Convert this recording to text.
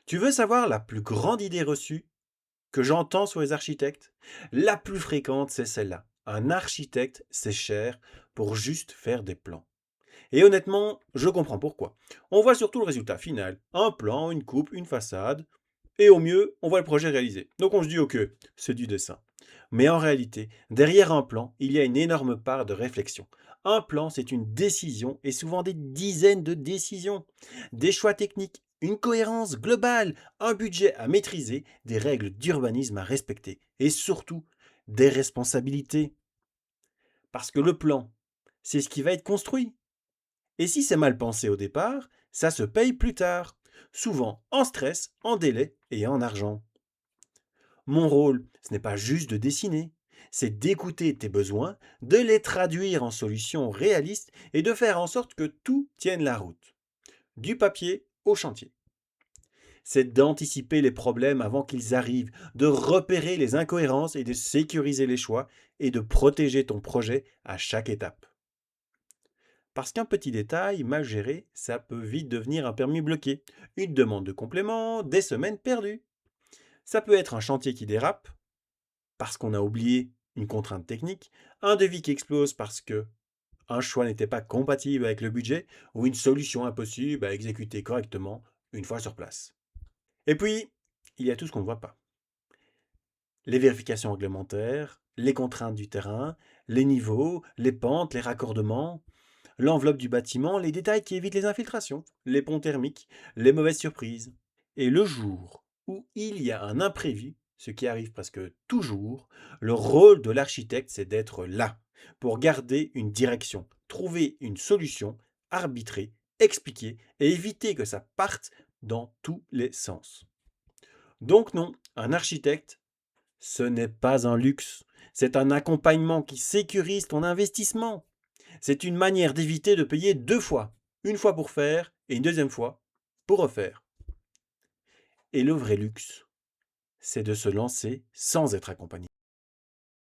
Tu veux savoir la plus grande idée reçue que j'entends sur les architectes? La plus fréquente, c'est celle-là. Un architecte, c'est cher pour juste faire des plans. Et honnêtement, je comprends pourquoi. On voit surtout le résultat final. Un plan, une coupe, une façade. Et au mieux, on voit le projet réalisé. Donc on se dit, ok, c'est du dessin. Mais en réalité, derrière un plan, il y a une énorme part de réflexion. Un plan, c'est une décision et souvent des dizaines de décisions. Des choix techniques, une cohérence globale, un budget à maîtriser, des règles d'urbanisme à respecter et surtout des responsabilités. Parce que le plan, c'est ce qui va être construit. Et si c'est mal pensé au départ, ça se paye plus tard, souvent en stress, en délai et en argent. Mon rôle, ce n'est pas juste de dessiner, c'est d'écouter tes besoins, de les traduire en solutions réalistes et de faire en sorte que tout tienne la route, du papier au chantier. C'est d'anticiper les problèmes avant qu'ils arrivent, de repérer les incohérences et de sécuriser les choix et de protéger ton projet à chaque étape. Parce qu'un petit détail mal géré, ça peut vite devenir un permis bloqué, une demande de complément, des semaines perdues. Ça peut être un chantier qui dérape, parce qu'on a oublié une contrainte technique, un devis qui explose parce que un choix n'était pas compatible avec le budget, ou une solution impossible à exécuter correctement une fois sur place. Et puis, il y a tout ce qu'on ne voit pas. Les vérifications réglementaires, les contraintes du terrain, les niveaux, les pentes, les raccordements, l'enveloppe du bâtiment, les détails qui évitent les infiltrations, les ponts thermiques, les mauvaises surprises. Et le jour où il y a un imprévu, ce qui arrive presque toujours, le rôle de l'architecte, c'est d'être là, pour garder une direction, trouver une solution, arbitrer, expliquer et éviter que ça parte dans tous les sens. Donc non, un architecte, ce n'est pas un luxe, c'est un accompagnement qui sécurise ton investissement. C'est une manière d'éviter de payer deux fois. Une fois pour faire et une deuxième fois pour refaire. Et le vrai luxe, c'est de se lancer sans être accompagné.